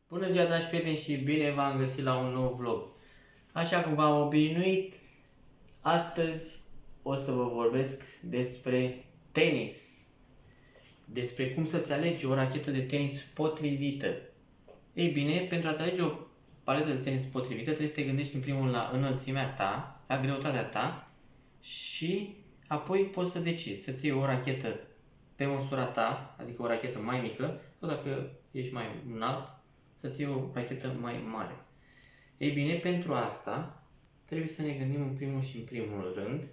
Bună ziua, dragi prieteni, și bine v-am găsit la un nou vlog. Așa cum v-am obișnuit, astăzi o să vă vorbesc despre tenis. Despre cum să-ți alegi o rachetă de tenis potrivită. Ei bine, pentru a-ți alege o paletă de tenis potrivită, trebuie să te gândești în primul la înălțimea ta, la greutatea ta și apoi poți să decizi să-ți iei o rachetă pe măsura ta, adică o rachetă mai mică, sau dacă ești mai înalt, să-ți iei o rachetă mai mare. Ei bine, pentru asta trebuie să ne gândim în primul și în primul rând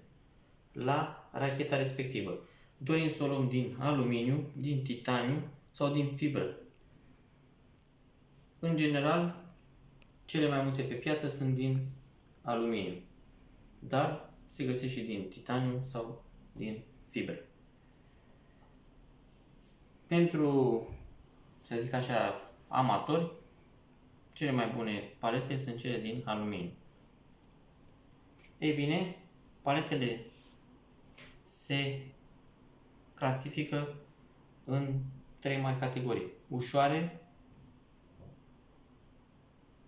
la racheta respectivă. Dorim să o luăm din aluminiu, din titaniu sau din fibră. În general, cele mai multe pe piață sunt din aluminiu, dar se găsește și din titaniu sau din fibră. Pentru, să zic așa, amatori, cele mai bune palete sunt cele din aluminiu. Ei bine, paletele se clasifică în trei mari categorii: ușoare,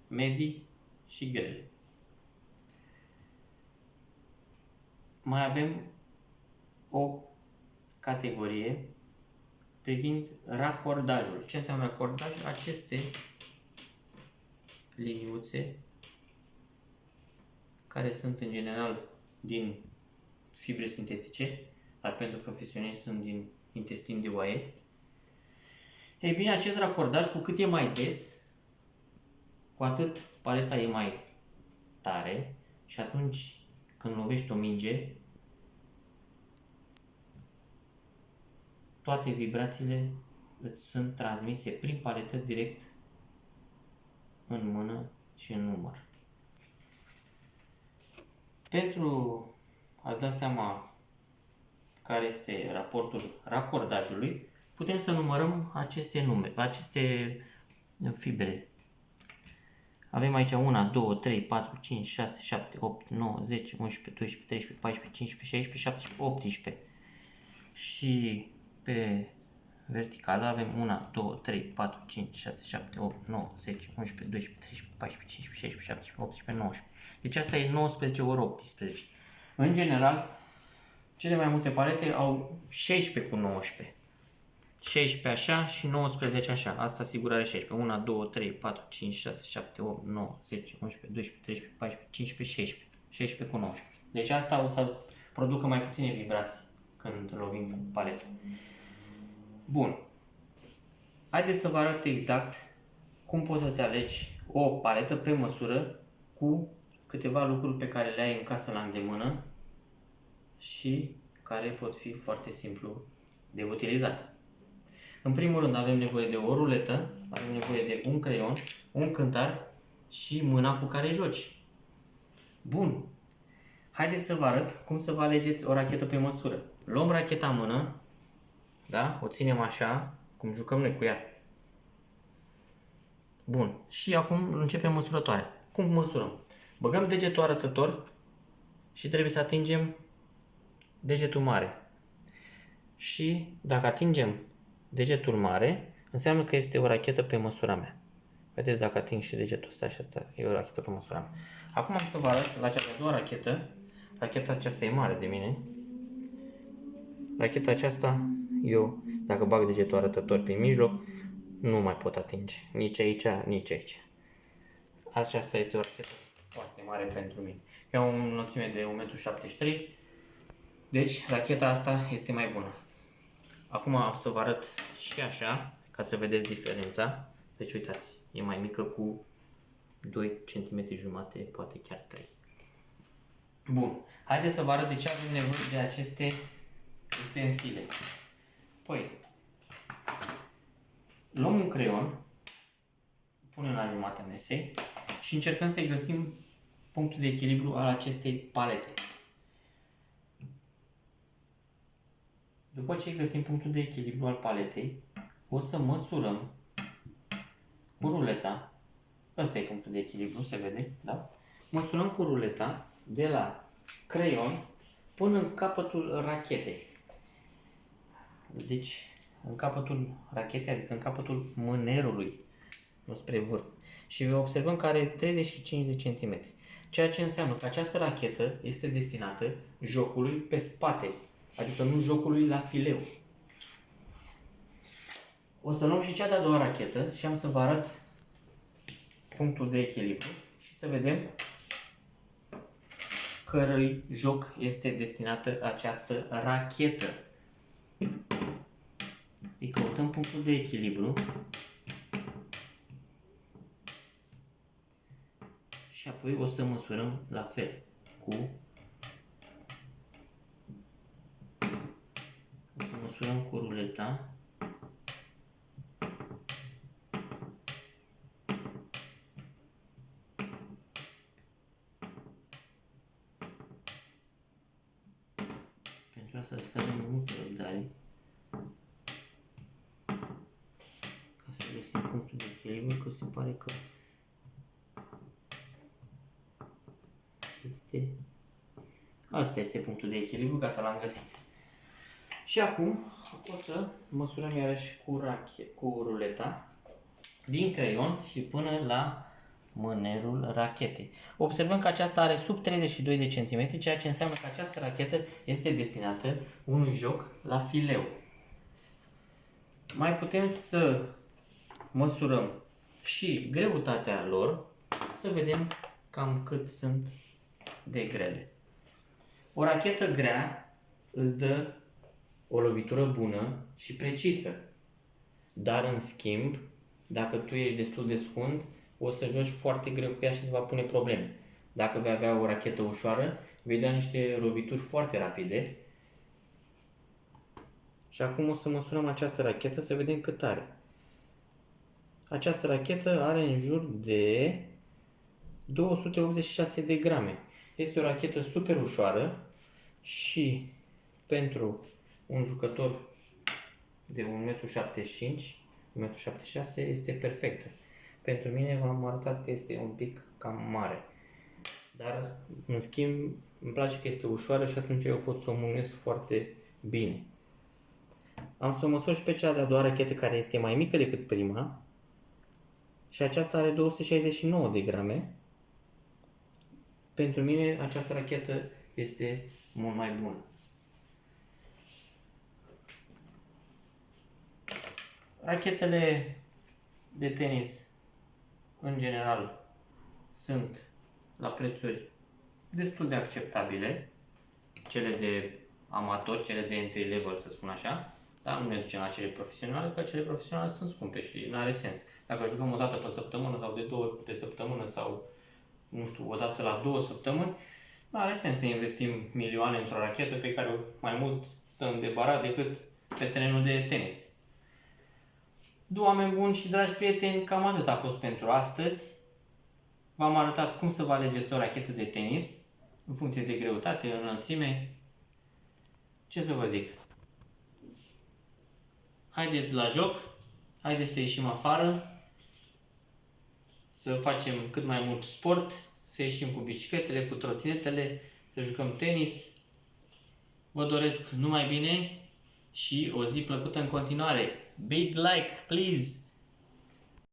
medii și grele. Mai avem o categorie privind racordajul. Ce înseamnă racordaj? Aceste liniuțe, care sunt în general din fibre sintetice, dar pentru profesioniști sunt din intestin de oaie. Ei bine, acest racordaj, cu cât e mai des, cu atât paleta e mai tare și atunci când lovești o minge, toate vibrațiile îți sunt transmise prin paletă direct în mână și în număr. Pentru a-ți da seama care este raportul racordajului, putem să numărăm aceste fibre. Avem aici 1, 2, 3, 4, 5, 6, 7, 8, 9, 10, 11, 12, 13, 14, 15, 16, 17, 18. Și pe verticală avem 1, 2, 3, 4, 5, 6, 7, 8, 9, 10, 11, 12, 13, 14, 15, 16, 17, 18, 19. Deci asta e 19 ori 18. În general, cele mai multe palete au 16 cu 19. 16 așa și 19 așa. Asta sigur are 16. 1, 2, 3, 4, 5, 6, 7, 8, 9, 10, 11, 12, 13, 14, 15, 16. 16 cu 19. Deci asta o să producă mai puține vibrații când lovim cu paleta. Bun. Haideți să vă arăt exact cum poți să-ți alegi o paletă pe măsură cu câteva lucruri pe care le ai în casă la îndemână și care pot fi foarte simplu de utilizat. În primul rând avem nevoie de o ruletă, avem nevoie de un creion, un cântar și mâna cu care joci. Bun. Haideți să vă arăt cum să vă alegeți o rachetă pe măsură. Luăm racheta în mână, da? O ținem așa, cum jucăm noi cu ea. Bun. Și acum începem măsurătoarea. Cum măsurăm? Băgăm degetul arătător și trebuie să atingem degetul mare. Și dacă atingem degetul mare, înseamnă că este o rachetă pe măsura mea. Vedeți, dacă ating și degetul ăsta și asta e o rachetă pe măsura mea. Acum am să vă arăt la cea de-a doua rachetă. Racheta aceasta e mare de mine. Racheta aceasta, eu, dacă bag degetul arătător pe mijloc, nu mai pot atinge. Nici aici, nici aici. Aceasta este o rachetă foarte mare pentru mine. Eu am o înălțime de 1,73 m. Deci, racheta asta este mai bună. Acum am să vă arăt și așa, ca să vedeți diferența. Deci, uitați, e mai mică cu 2 cm jumate, poate chiar 3. Bun, haideți să vă arăt de ce avem nevoie de aceste ustensile. Păi, luăm un creion, punem la jumatea mesei și încercăm să-i găsim punctul de echilibru al acestei palete. După ce găsim punctul de echilibru al paletei, o să măsurăm cu ruleta. Ăsta e punctul de echilibru, se vede, da? Măsurăm cu ruleta de la creion până în capătul rachetei. Deci, în capătul rachetei, adică în capătul mânerului. nu spre vârf. Și observăm că are 35 de centimetri. Ceea ce înseamnă că această rachetă este destinată jocului pe spate, adică nu jocului la fileu. O să luăm și cea de-a doua rachetă și am să vă arăt punctul de echilibru și să vedem cărui joc este destinată această rachetă. Îi căutăm punctul de echilibru și apoi o să măsurăm la fel o să măsurăm cu ruleta. Pentru asta să avem multă răbdare ca să găsim punctul de echilibru, că se pare că asta este punctul de echilibru, gata, l-am găsit. Și acum o să măsurăm iarăși cu ruleta din creion și până la mânerul rachetei. Observăm că aceasta are sub 32 de centimetri, ceea ce înseamnă că această rachetă este destinată unui joc la fileu. Mai putem să măsurăm și greutatea lor, să vedem cam cât sunt de grele. O rachetă grea îți dă o lovitură bună și precisă, dar în schimb, dacă tu ești destul de scund, o să joci foarte greu cu ea și îți va pune probleme. Dacă vei avea o rachetă ușoară, vei da niște lovituri foarte rapide. Și acum o să măsurăm această rachetă să vedem cât are. Această rachetă are în jur de 286 de grame. Este o rachetă super ușoară și pentru un jucător de 1,75 m, 1,76 m este perfectă. Pentru mine v-am arătat că este un pic cam mare. Dar, în schimb, îmi place că este ușoară și atunci eu pot să o mânesc foarte bine. Am să o măsor și pe cea de-a doua rachetă, care este mai mică decât prima. Și aceasta are 269 de grame. Pentru mine această rachetă este mult mai bună. Rachetele de tenis, în general, sunt la prețuri destul de acceptabile. Cele de amatori, cele de entry level, să spun așa. Dar nu ne ducem la cele profesionale, că cele profesionale sunt scumpe și nu are sens. Dacă jucăm o dată pe săptămână sau de 2 ori pe săptămână sau, nu știu, o dată la 2 săptămâni, nu are sens să investim milioane într-o rachetă pe care mai mult stă în debarat decât pe terenul de tenis. Oameni buni și dragi prieteni, cam atât a fost pentru astăzi. V-am arătat cum să vă alegeți o rachetă de tenis în funcție de greutate, înălțime. Ce să vă zic? Haideți la joc, haideți să ieșim afară, să facem cât mai mult sport, să ieșim cu bicicletele, cu trotinetele, să jucăm tenis. Vă doresc numai bine și o zi plăcută în continuare. Big like, please!